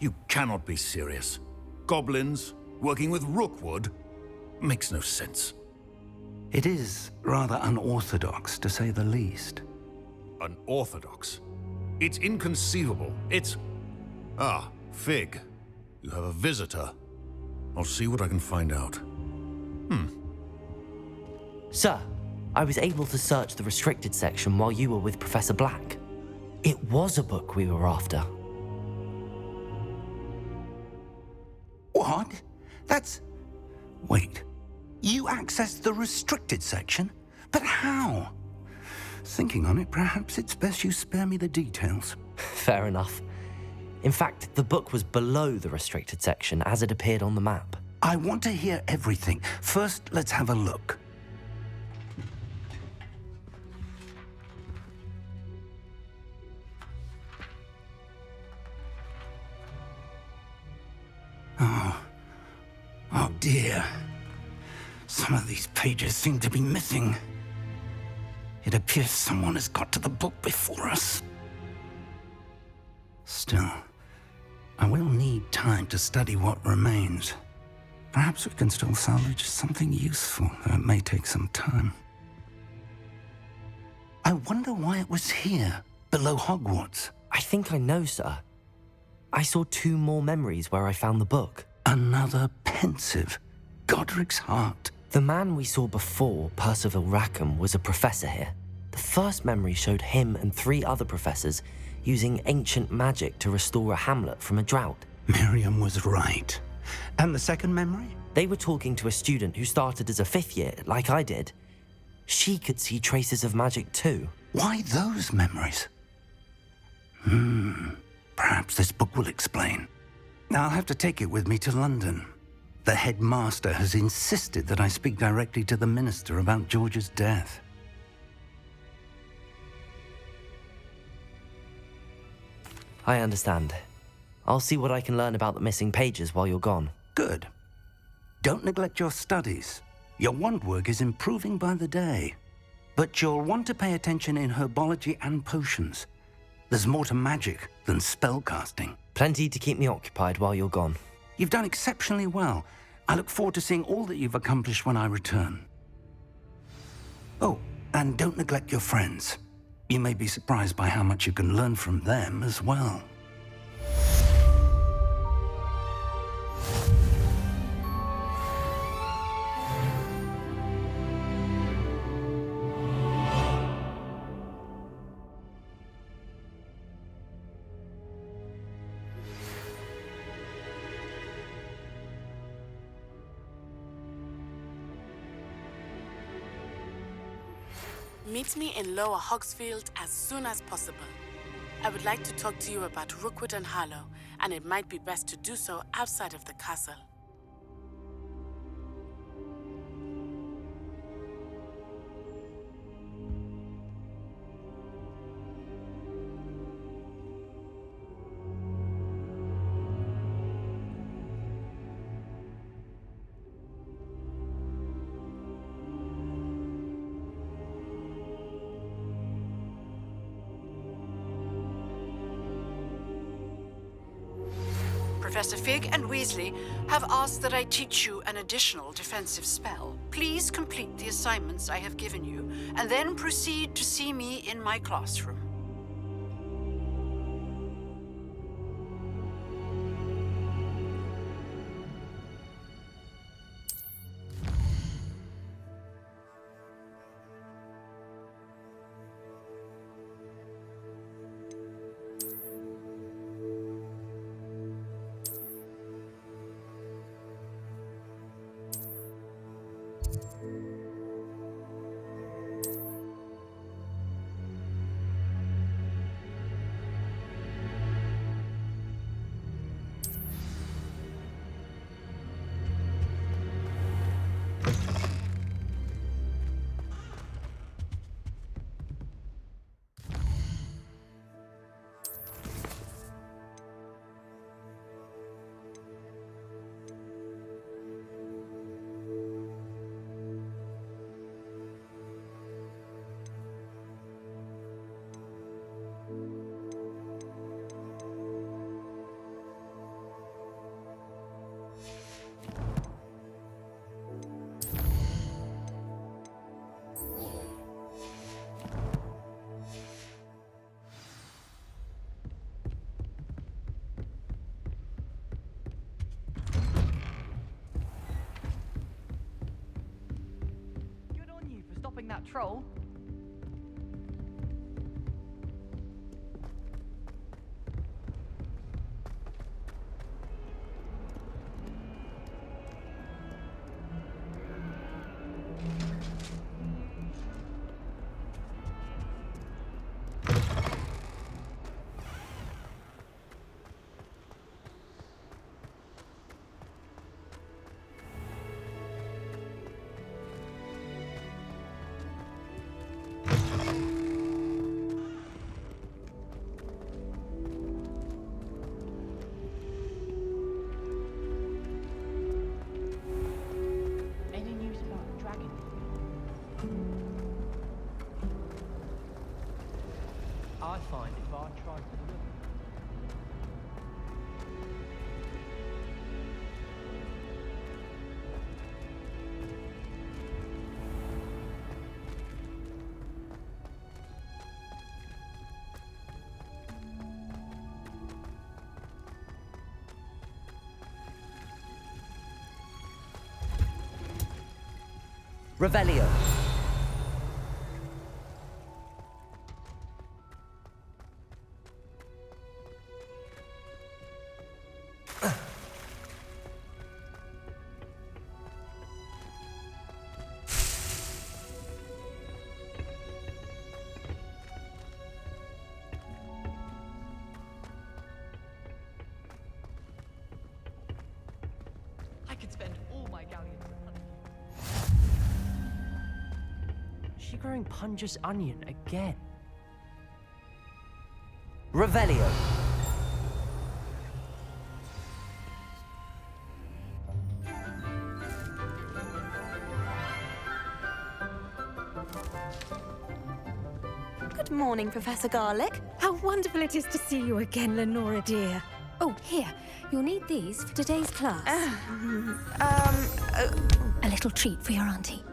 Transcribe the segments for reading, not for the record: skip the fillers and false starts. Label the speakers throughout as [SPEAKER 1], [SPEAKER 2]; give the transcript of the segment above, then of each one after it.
[SPEAKER 1] You cannot be serious. Goblins working with Rookwood? Makes no sense.
[SPEAKER 2] It is rather unorthodox, to say the least.
[SPEAKER 1] Unorthodox? It's inconceivable. It's... Ah, Fig. You have a visitor. I'll see what I can find out.
[SPEAKER 3] Sir, I was able to search the restricted section while you were with Professor Black. It was a book we were after.
[SPEAKER 2] What? That's... Wait. You accessed the restricted section? But how? Thinking on it, perhaps it's best you spare me the details.
[SPEAKER 3] Fair enough. In fact, the book was below the restricted section as it appeared on the map.
[SPEAKER 2] I want to hear everything. First, let's have a look. Oh dear. Some of these pages seem to be missing. It appears someone has got to the book before us. Still, I will need time to study what remains. Perhaps we can still salvage something useful, though it may take some time. I wonder why it was here, below Hogwarts.
[SPEAKER 3] I think I know, sir. I saw 2 more memories where I found the book.
[SPEAKER 2] Another pensive. Godric's heart.
[SPEAKER 3] The man we saw before, Percival Rackham, was a professor here. The first memory showed him and 3 other professors using ancient magic to restore a hamlet from a drought.
[SPEAKER 2] Miriam was right. And the second memory?
[SPEAKER 3] They were talking to a student who started as a 5th year, like I did. She could see traces of magic too.
[SPEAKER 2] Why those memories? Perhaps this book will explain. I'll have to take it with me to London. The headmaster has insisted that I speak directly to the minister about George's death.
[SPEAKER 3] I understand. I'll see what I can learn about the missing pages while you're gone.
[SPEAKER 2] Good. Don't neglect your studies. Your wand work is improving by the day. But you'll want to pay attention in herbology and potions. There's more to magic than spellcasting.
[SPEAKER 3] Plenty to keep me occupied while you're gone.
[SPEAKER 2] You've done exceptionally well. I look forward to seeing all that you've accomplished when I return. Oh, and don't neglect your friends. You may be surprised by how much you can learn from them as well.
[SPEAKER 4] Meet me in Lower Hogsfield as soon as possible. I would like to talk to you about Rookwood and Harlow, and it might be best to do so outside of the castle.
[SPEAKER 5] Professor Fig and Weasley have asked that I teach you an additional defensive spell. Please complete the assignments I have given you, and then proceed to see me in my classroom.
[SPEAKER 6] that troll. Any news about the dragon? I find if I try to look.
[SPEAKER 3] Revelio.
[SPEAKER 6] I could spend all my galleons hunting. Is she growing Punja's onion again?
[SPEAKER 3] Revelio.
[SPEAKER 7] Good morning, Professor Garlick. How wonderful it is to see you again, Lenora dear. Oh, here. You'll need these for today's class. A little treat for your auntie.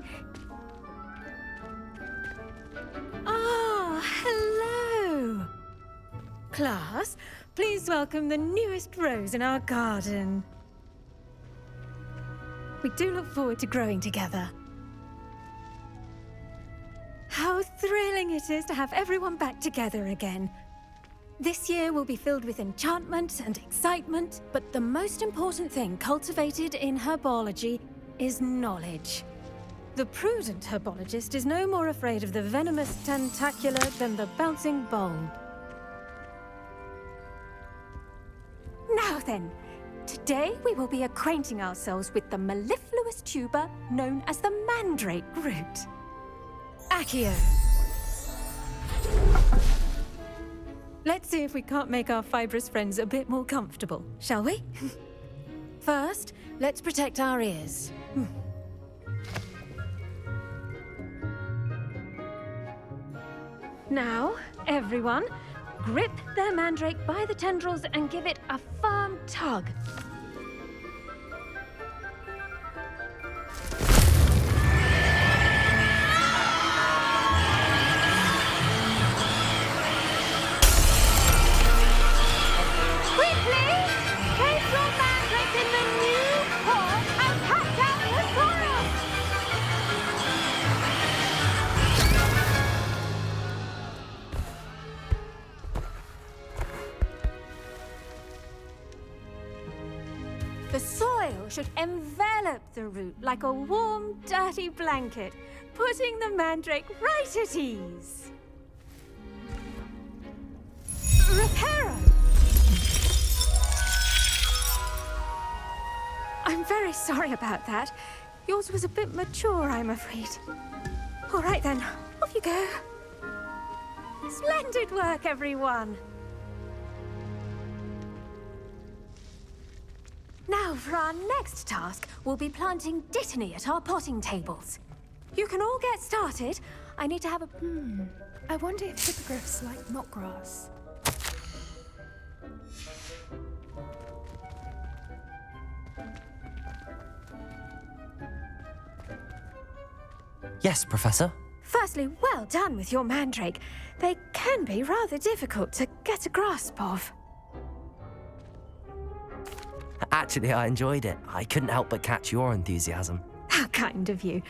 [SPEAKER 7] Ah, hello. Class, please welcome the newest rose in our garden. We do look forward to growing together. How thrilling it is to have everyone back together again. This year will be filled with enchantment and excitement, but the most important thing cultivated in herbology is knowledge. The prudent herbologist is no more afraid of the venomous tentacula than the bouncing bulb. Now then, today we will be acquainting ourselves with the mellifluous tuber known as the mandrake root. Accio. Let's see if we can't make our fibrous friends a bit more comfortable, shall we? First, let's protect our ears. Now, everyone, grip their mandrake by the tendrils and give it a firm tug. The soil should envelop the root like a warm, dirty blanket, putting the mandrake right at ease. Reparo! I'm very sorry about that. Yours was a bit mature, I'm afraid. All right then, off you go. Splendid work, everyone. Now, for our next task, we'll be planting dittany at our potting tables. You can all get started. I need to have a...
[SPEAKER 8] I wonder if hippogriffs like knotgrass.
[SPEAKER 3] Yes, Professor.
[SPEAKER 7] Firstly, well done with your mandrake. They can be rather difficult to get a grasp of.
[SPEAKER 3] Actually, I enjoyed it. I couldn't help but catch your enthusiasm.
[SPEAKER 7] How kind of you.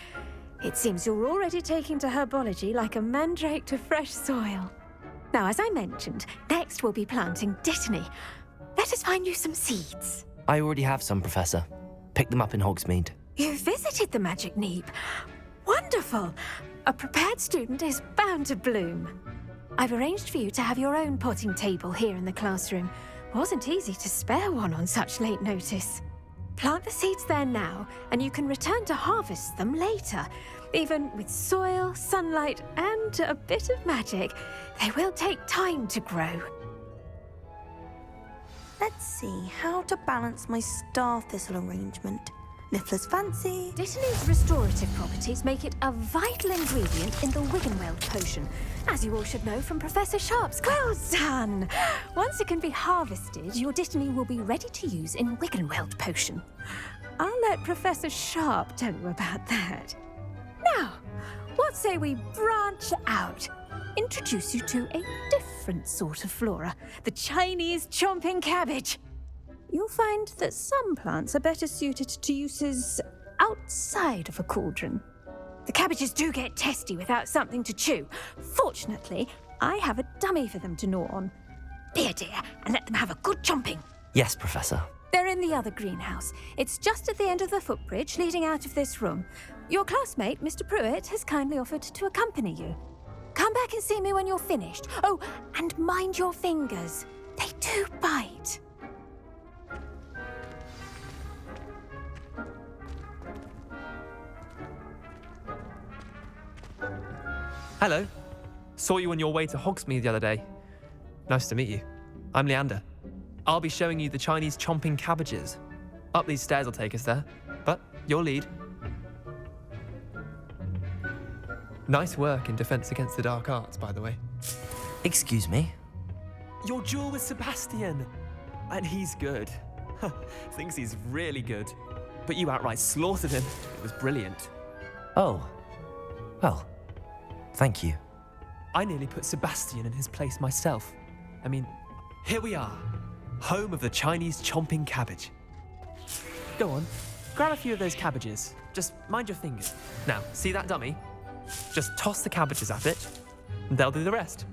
[SPEAKER 7] It seems you're already taking to herbology like a mandrake to fresh soil. Now, as I mentioned, next we'll be planting dittany. Let us find you some seeds.
[SPEAKER 3] I already have some, Professor. Picked them up in Hogsmeade.
[SPEAKER 7] You visited the Magic Neep. Wonderful! A prepared student is bound to bloom. I've arranged for you to have your own potting table here in the classroom. Wasn't easy to spare one on such late notice. Plant the seeds there now, and you can return to harvest them later. Even with soil, sunlight, and a bit of magic, they will take time to grow.
[SPEAKER 9] Let's see how to balance my star thistle arrangement. Niffler's fancy.
[SPEAKER 7] Dittany's restorative properties make it a vital ingredient in the Wiggenweld potion, as you all should know from Professor Sharp's class. Well done! Once it can be harvested, your Dittany will be ready to use in Wiggenweld potion. I'll let Professor Sharp tell you about that. Now, what say we branch out? Introduce you to a different sort of flora, the Chinese chomping cabbage. You'll find that some plants are better suited to uses outside of a cauldron. The cabbages do get testy without something to chew. Fortunately, I have a dummy for them to gnaw on. Be a dear and let them have a good chomping.
[SPEAKER 3] Yes, Professor.
[SPEAKER 7] They're in the other greenhouse. It's just at the end of the footbridge leading out of this room. Your classmate, Mr. Pruitt, has kindly offered to accompany you. Come back and see me when you're finished. Oh, and mind your fingers. They do bite.
[SPEAKER 10] Hello. Saw you on your way to Hogsmeade the other day. Nice to meet you. I'm Leander. I'll be showing you the Chinese chomping cabbages. Up these stairs will take us there, but your lead. Nice work in Defense Against the Dark Arts, by the way.
[SPEAKER 3] Excuse me?
[SPEAKER 10] Your duel with Sebastian! And he's good. Thinks he's really good. But you outright slaughtered him. It was brilliant.
[SPEAKER 3] Oh. Well, thank you.
[SPEAKER 10] I nearly put Sebastian in his place myself. I mean, here we are. Home of the Chinese chomping cabbage. Go on, grab a few of those cabbages. Just mind your fingers. Now, see that dummy? Just toss the cabbages at it, and they'll do the rest.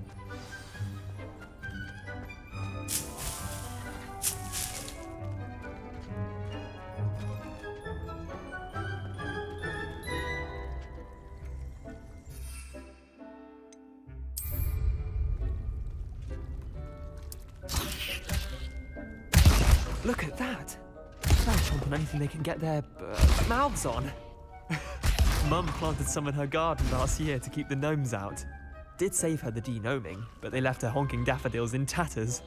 [SPEAKER 10] Look at that! They'll chomp on anything they can get their mouths on. Mum planted some in her garden last year to keep the gnomes out. Did save her the de-gnoming, but they left her honking daffodils in tatters.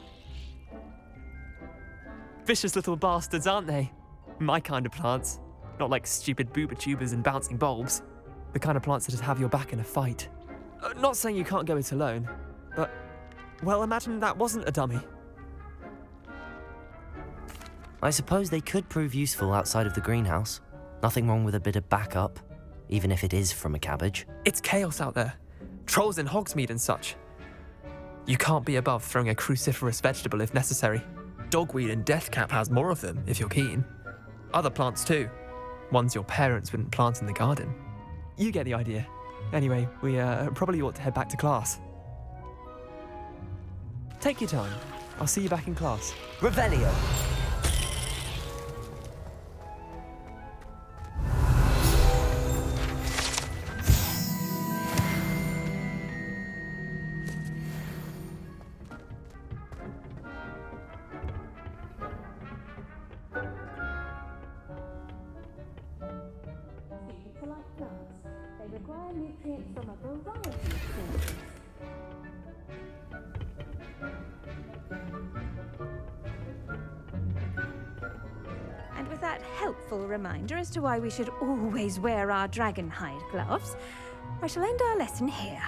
[SPEAKER 10] Vicious little bastards, aren't they? My kind of plants. Not like stupid booba tubers and bouncing bulbs. The kind of plants that just have your back in a fight. Not saying you can't go it alone, but, well, imagine that wasn't a dummy.
[SPEAKER 3] I suppose they could prove useful outside of the greenhouse. Nothing wrong with a bit of backup, even if it is from a cabbage.
[SPEAKER 10] It's chaos out there. Trolls in Hogsmeade and such. You can't be above throwing a cruciferous vegetable if necessary. Dogweed and deathcap has more of them, if you're keen. Other plants too. Ones your parents wouldn't plant in the garden. You get the idea. Anyway, we probably ought to head back to class. Take your time. I'll see you back in class.
[SPEAKER 3] Revelio!
[SPEAKER 7] And with that helpful reminder as to why we should always wear our dragon hide gloves, I shall end our lesson here.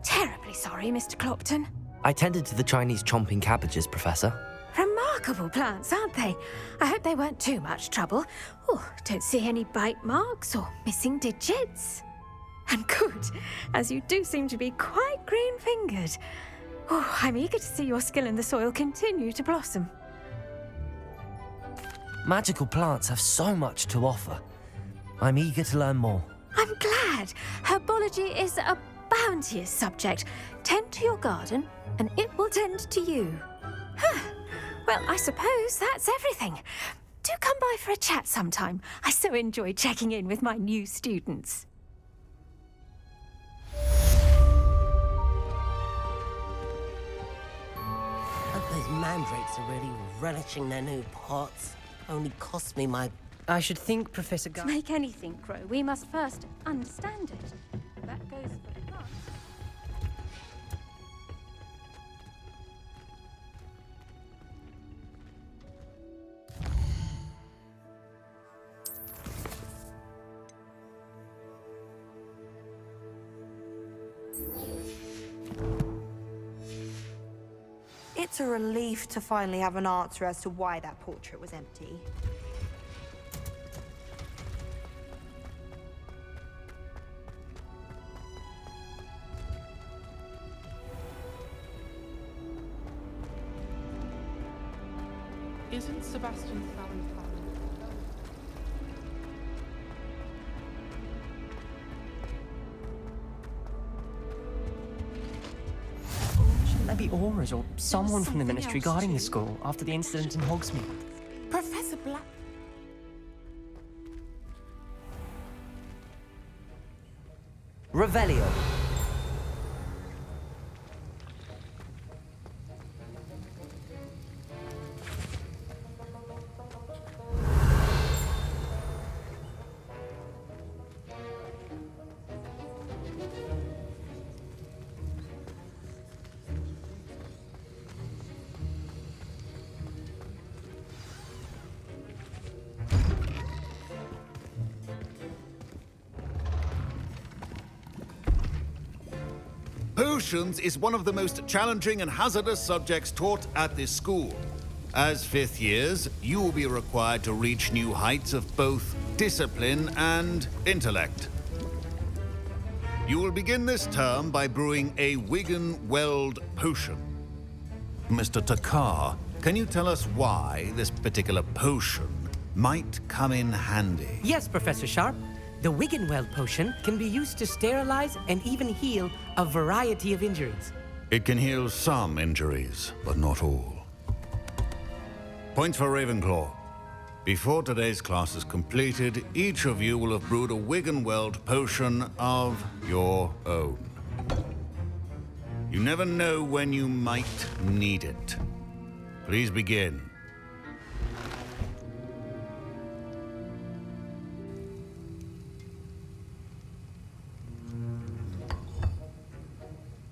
[SPEAKER 7] Terribly sorry, Mr. Clopton.
[SPEAKER 3] I tended to the Chinese chomping cabbages, Professor.
[SPEAKER 7] Remarkable plants, aren't they? I hope they weren't too much trouble. Oh, don't see any bite marks or missing digits. And good, as you do seem to be quite green-fingered. Oh, I'm eager to see your skill in the soil continue to blossom.
[SPEAKER 3] Magical plants have so much to offer. I'm eager to learn more.
[SPEAKER 7] I'm glad. Herbology is a bounteous subject. Tend to your garden, and it will tend to you. Well, I suppose that's everything. Do come by for a chat sometime. I so enjoy checking in with my new students.
[SPEAKER 11] Those mandrakes are really relishing their new pots. Only cost me my...
[SPEAKER 6] I should think, Professor
[SPEAKER 7] To make anything grow, we must first understand it. That goes for plants.
[SPEAKER 9] It's a relief to finally have an answer as to why that portrait was empty.
[SPEAKER 12] Isn't Sebastian Fallon
[SPEAKER 6] Shouldn't there be auras or someone from the Ministry guarding the school after the incident in Hogsmeade?
[SPEAKER 11] Professor Black...
[SPEAKER 3] Revelio.
[SPEAKER 1] Potions is one of the most challenging and hazardous subjects taught at this school. As fifth years, you will be required to reach new heights of both discipline and intellect. You will begin this term by brewing a Wigan Weld potion. Mr. Takar, can you tell us why this particular potion might come in handy?
[SPEAKER 13] Yes, Professor Sharp. The Wiggenweld potion can be used to sterilize and even heal a variety of injuries.
[SPEAKER 1] It can heal some injuries, but not all. Points for Ravenclaw. Before today's class is completed, each of you will have brewed a Wiggenweld potion of your own. You never know when you might need it. Please begin.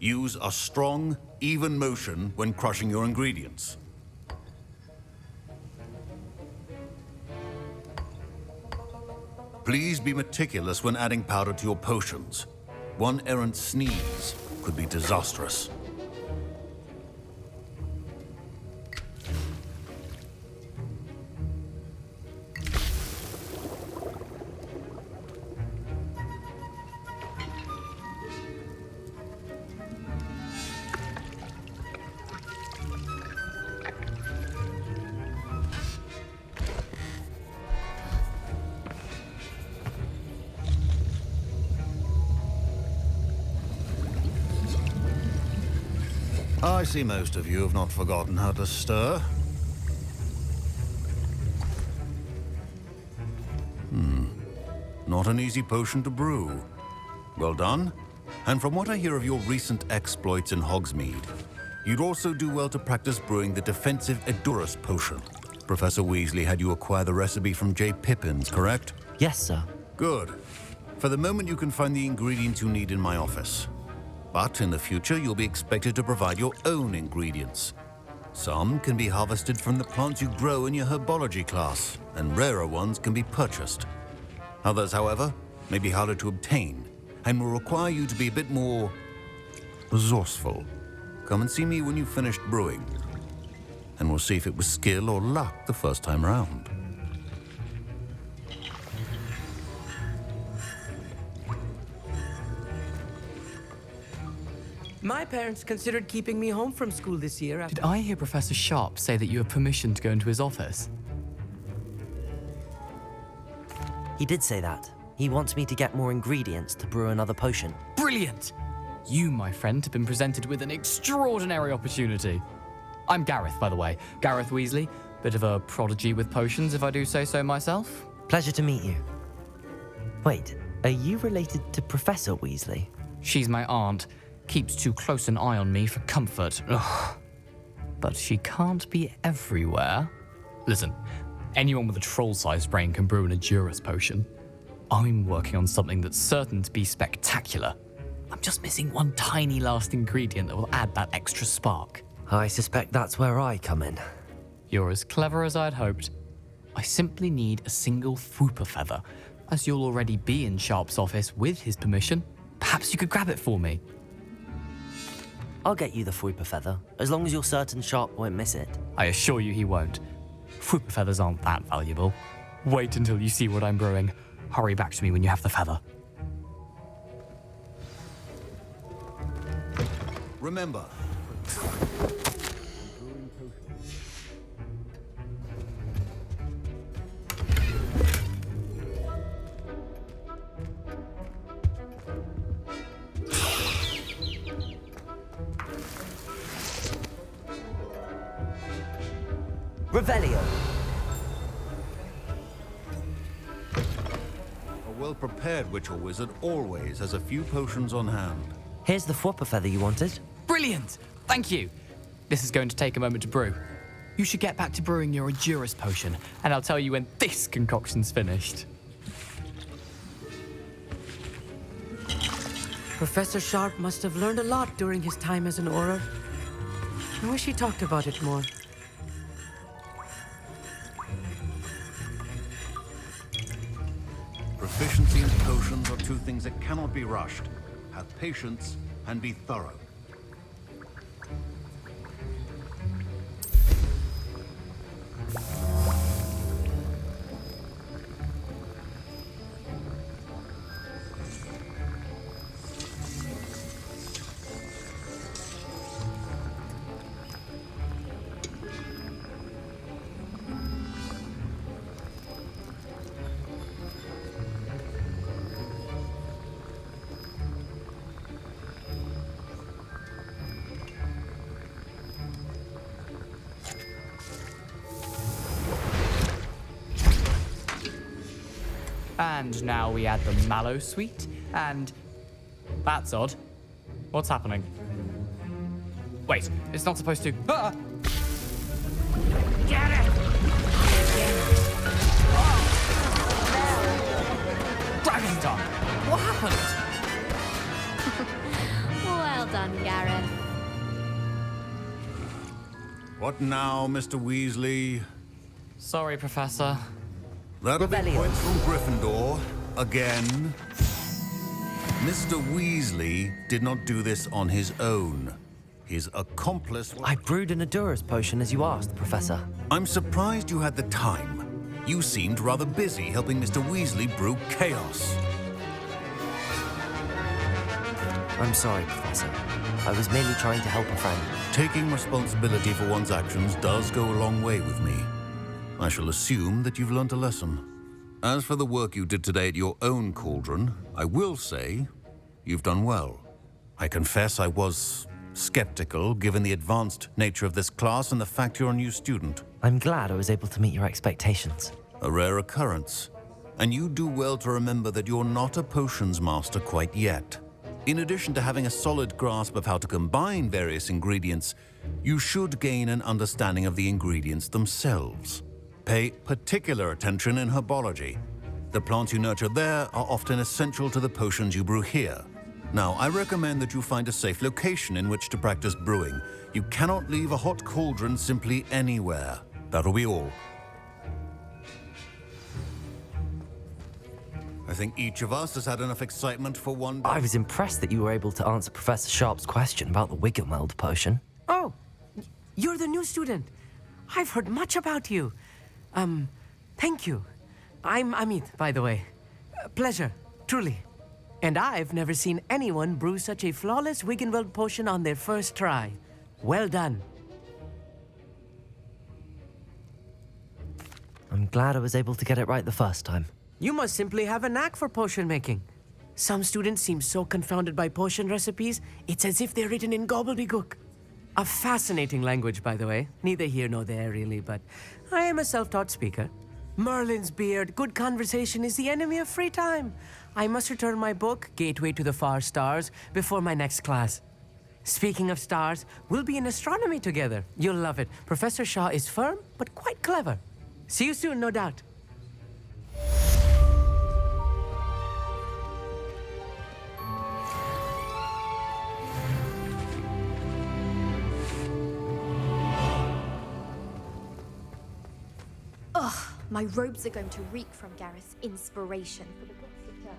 [SPEAKER 1] Use a strong, even motion when crushing your ingredients. Please be meticulous when adding powder to your potions. One errant sneeze could be disastrous. I see most of you have not forgotten how to stir. Not an easy potion to brew. Well done. And from what I hear of your recent exploits in Hogsmeade, you'd also do well to practice brewing the defensive Edurus potion. Professor Weasley had you acquire the recipe from J. Pippins, correct?
[SPEAKER 3] Yes, sir.
[SPEAKER 1] Good. For the moment, you can find the ingredients you need in my office. But in the future, you'll be expected to provide your own ingredients. Some can be harvested from the plants you grow in your herbology class, and rarer ones can be purchased. Others, however, may be harder to obtain, and will require you to be a bit more resourceful. Come and see me when you've finished brewing, and we'll see if it was skill or luck the first time round.
[SPEAKER 13] My parents considered keeping me home from school this year.
[SPEAKER 14] Did I hear Professor Sharp say that you have permission to go into his office?
[SPEAKER 3] He did say that. He wants me to get more ingredients to brew another potion.
[SPEAKER 14] Brilliant! You, my friend, have been presented with an extraordinary opportunity. I'm Gareth, by the way. Gareth Weasley. Bit of a prodigy with potions, if I do say so myself.
[SPEAKER 3] Pleasure to meet you. Wait, are you related to Professor Weasley?
[SPEAKER 14] She's my aunt. Keeps too close an eye on me for comfort. Ugh. But she can't be everywhere. Listen, anyone with a troll-sized brain can brew an Edurus potion. I'm working on something that's certain to be spectacular. I'm just missing one tiny last ingredient that will add that extra spark.
[SPEAKER 3] I suspect that's where I come in.
[SPEAKER 14] You're as clever as I'd hoped. I simply need a single Fwooper feather. As you'll already be in Sharp's office with his permission, perhaps you could grab it for me.
[SPEAKER 3] I'll get you the Fwooper feather, as long as you're certain Sharp won't miss it.
[SPEAKER 14] I assure you he won't. Fwooper feathers aren't that valuable. Wait until you see what I'm brewing. Hurry back to me when you have the feather.
[SPEAKER 1] Remember,
[SPEAKER 3] Revelio.
[SPEAKER 1] a well-prepared witch or wizard always has a few potions on hand.
[SPEAKER 3] Here's the Fwooper feather you wanted.
[SPEAKER 14] Brilliant! Thank you. This is going to take a moment to brew. You should get back to brewing your Edurus potion, and I'll tell you when this concoction's finished.
[SPEAKER 13] Professor Sharp must have learned a lot during his time as an Auror. I wish he talked about it more.
[SPEAKER 1] Proficiency and potions are two things that cannot be rushed. Have patience and be thorough.
[SPEAKER 14] And now we add the mallow sweet, and... That's odd. What's happening? Wait, it's not supposed to... Ah!
[SPEAKER 11] Get it!
[SPEAKER 14] Dragon tongue! What happened?
[SPEAKER 12] Well done, Gareth.
[SPEAKER 1] What now, Mr. Weasley?
[SPEAKER 14] Sorry, Professor.
[SPEAKER 1] That'll be
[SPEAKER 3] Revelio.
[SPEAKER 1] points from Gryffindor. Again. Mr. Weasley did not do this on his own. His accomplice...
[SPEAKER 3] I brewed an Edurus potion as you asked, Professor.
[SPEAKER 1] I'm surprised you had the time. You seemed rather busy helping Mr. Weasley brew chaos.
[SPEAKER 3] I'm sorry, Professor. I was merely trying to help a friend.
[SPEAKER 1] Taking responsibility for one's actions does go a long way with me. I shall assume that you've learnt a lesson. As for the work you did today at your own cauldron, I will say you've done well. I confess I was skeptical given the advanced nature of this class and the fact you're a new student.
[SPEAKER 3] I'm glad I was able to meet your expectations.
[SPEAKER 1] A rare occurrence. And you do well to remember that you're not a potions master quite yet. In addition to having a solid grasp of how to combine various ingredients, you should gain an understanding of the ingredients themselves. Pay particular attention in herbology. The plants you nurture there are often essential to the potions you brew here. Now, I recommend that you find a safe location in which to practice brewing. You cannot leave a hot cauldron simply anywhere. That'll be all. I think each of us has had enough excitement for one day.
[SPEAKER 3] I was impressed that you were able to answer Professor Sharp's question about the Wiggenweld potion.
[SPEAKER 13] Oh, you're the new student. I've heard much about you. Thank you. I'm Amit, by the way. Pleasure, truly. And I've never seen anyone brew such a flawless Wiggenweld potion on their first try. Well done.
[SPEAKER 3] I'm glad I was able to get it right the first time.
[SPEAKER 13] You must simply have a knack for potion making. Some students seem so confounded by potion recipes, it's as if they're written in gobbledygook. A fascinating language, by the way. Neither here nor there, really, but I am a self-taught speaker. Merlin's beard, good conversation is the enemy of free time. I must return my book, Gateway to the Far Stars, before my next class. Speaking of stars, we'll be in astronomy together. You'll love it. Professor Shaw is firm, but quite clever. See you soon, no doubt.
[SPEAKER 15] Ugh, my robes are going to reek from Gareth's inspiration for the books of terror.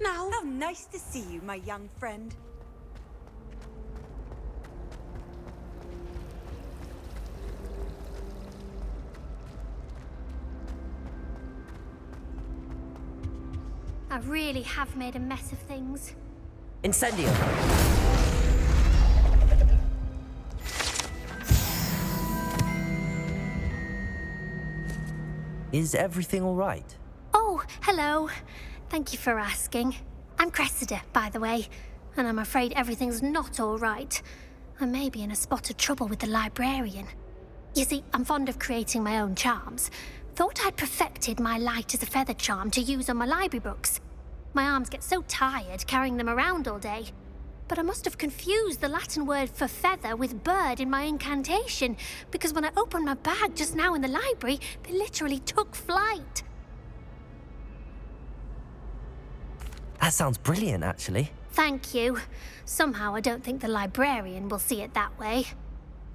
[SPEAKER 16] Now, how nice to see you, my young friend.
[SPEAKER 12] I really have made a mess of things.
[SPEAKER 11] Incendio.
[SPEAKER 3] Is everything all right?
[SPEAKER 12] Oh, hello. Thank you for asking. I'm Cressida, by the way, and I'm afraid everything's not all right. I may be in a spot of trouble with the librarian. You see, I'm fond of creating my own charms. Thought I'd perfected my light as a feather charm to use on my library books. My arms get so tired carrying them around all day. But I must have confused the Latin word for feather with bird in my incantation, because when I opened my bag just now in the library, they literally took flight.
[SPEAKER 3] That sounds brilliant, actually.
[SPEAKER 12] Thank you. Somehow I don't think the librarian will see it that way.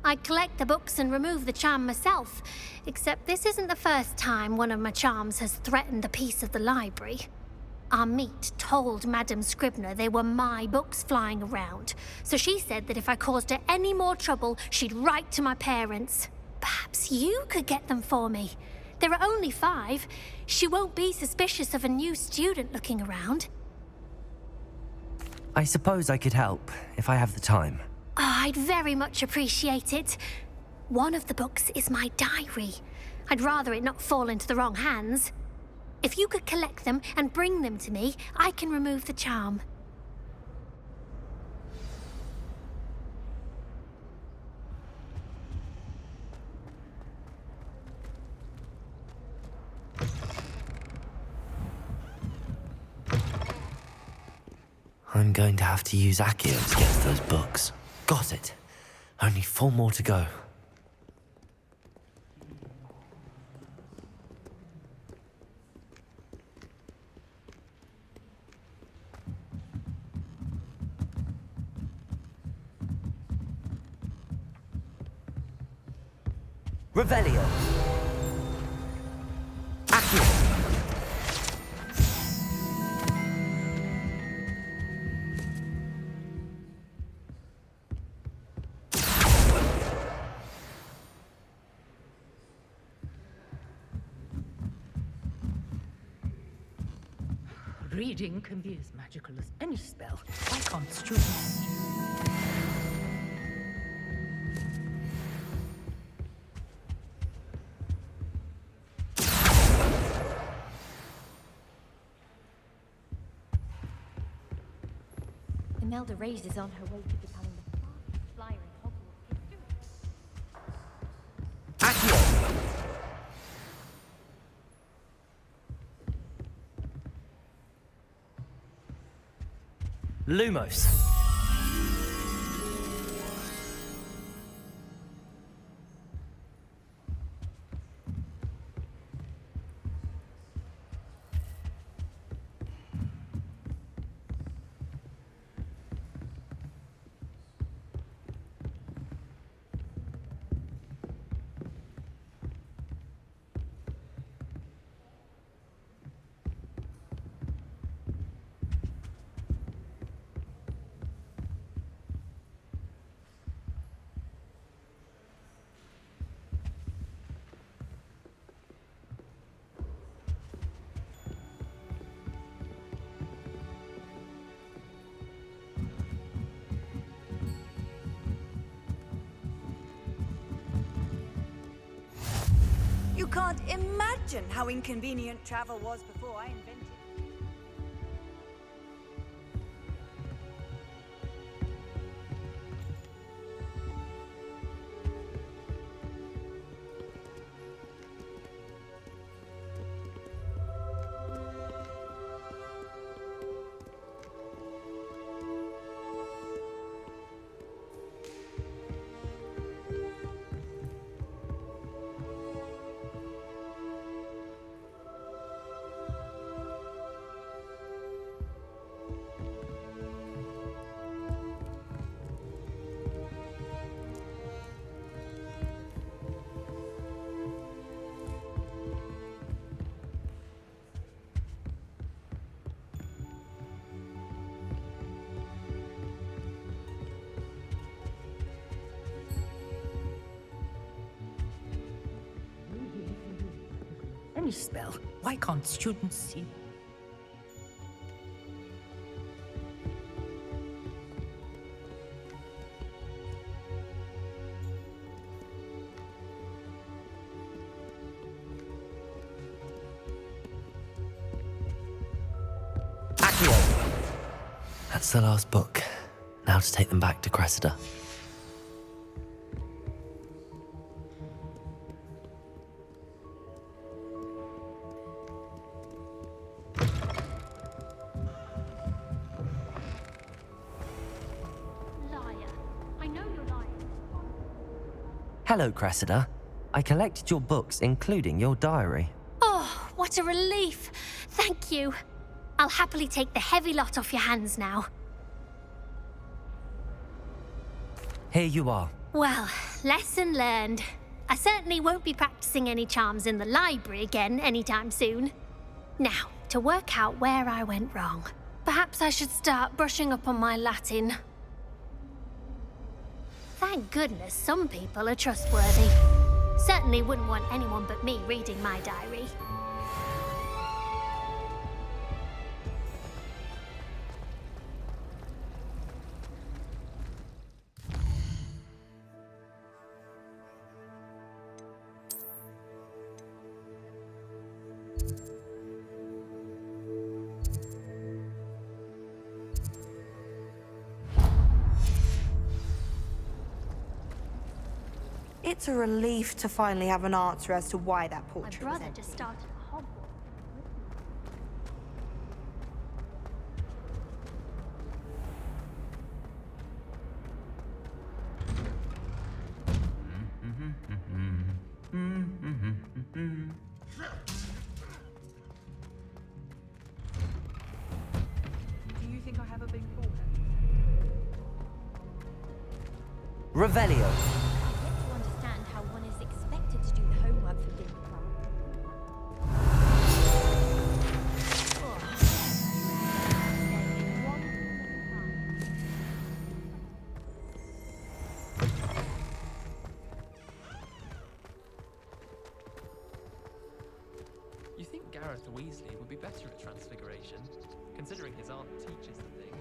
[SPEAKER 12] I collect the books and remove the charm myself, except this isn't the first time one of my charms has threatened the peace of the library. Our meet told Madame Scribner they were my books flying around, so she said that if I caused her any more trouble, she'd write to my parents. Perhaps you could get them for me. There are only 5. She won't be suspicious of a new student looking around.
[SPEAKER 3] I suppose I could help, if I have the time.
[SPEAKER 12] Oh, I'd very much appreciate it. One of the books is my diary. I'd rather it not fall into the wrong hands. If you could collect them and bring them to me, I can remove the charm.
[SPEAKER 3] I'm going to have to use Accio to get to those books. Got it. Only 4 more to go.
[SPEAKER 11] Revelio. Accio.
[SPEAKER 17] Reading can be as magical as any spell. Why can't students?
[SPEAKER 15] Imelda Reyes is on her way to becoming the fastest flyer in Hogwarts history.
[SPEAKER 3] Lumos.
[SPEAKER 16] You can't imagine how inconvenient travel was before I invented it.
[SPEAKER 17] Any spell. Why can't students see?
[SPEAKER 3] That's the last book. Now to take them back to Cressida. Hello, Cressida. I collected your books, including your diary.
[SPEAKER 12] Oh, what a relief. Thank you. I'll happily take the heavy lot off your hands now.
[SPEAKER 3] Here you are.
[SPEAKER 12] Well, lesson learned. I certainly won't be practicing any charms in the library again anytime soon. Now, to work out where I went wrong. Perhaps I should start brushing up on my Latin. Thank goodness some people are trustworthy. Certainly wouldn't want anyone but me reading my diary.
[SPEAKER 9] It's a relief to finally have an answer as to why that portrait
[SPEAKER 12] My
[SPEAKER 9] was
[SPEAKER 12] brother
[SPEAKER 9] empty.
[SPEAKER 12] just started a Hogwarts.
[SPEAKER 16] Do you think I have a big forehead?
[SPEAKER 3] Revelio.
[SPEAKER 15] I yet to understand how one is expected to do the homework for being a
[SPEAKER 10] You think Gareth Weasley would be better at transfiguration, considering his aunt teaches the thing?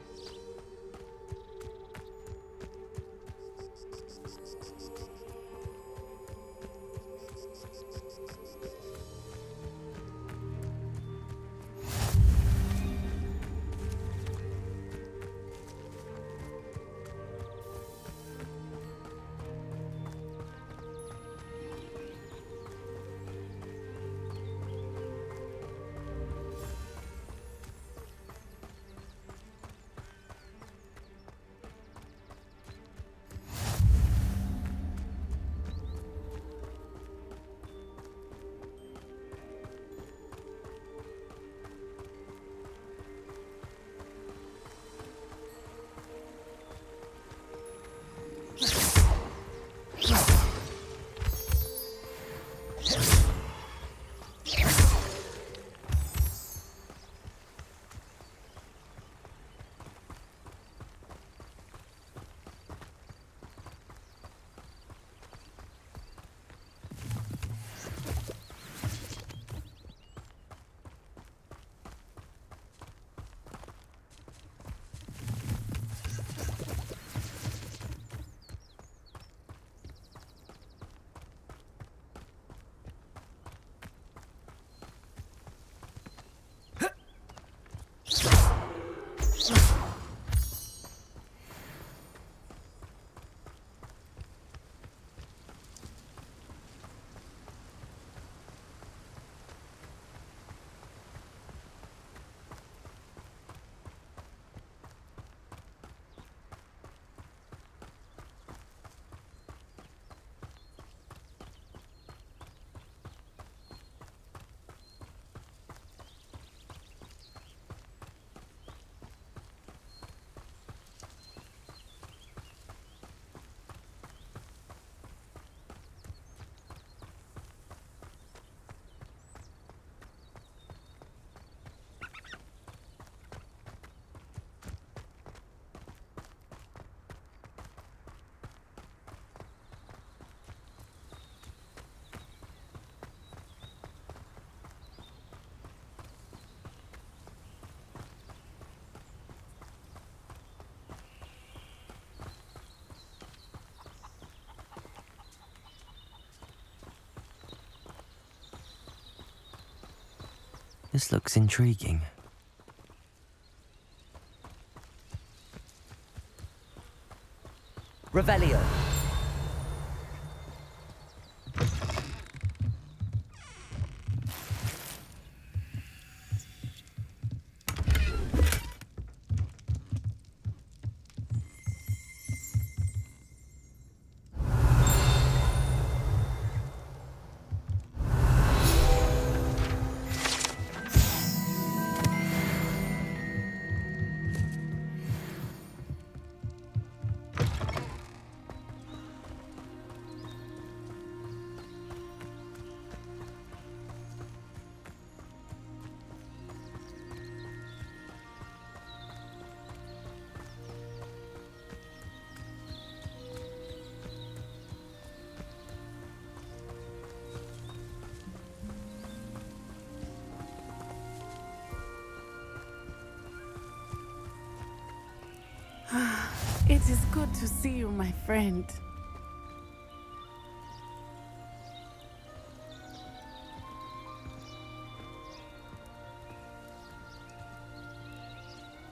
[SPEAKER 3] This looks intriguing.
[SPEAKER 11] Revelio.
[SPEAKER 4] It is good to see you, my friend.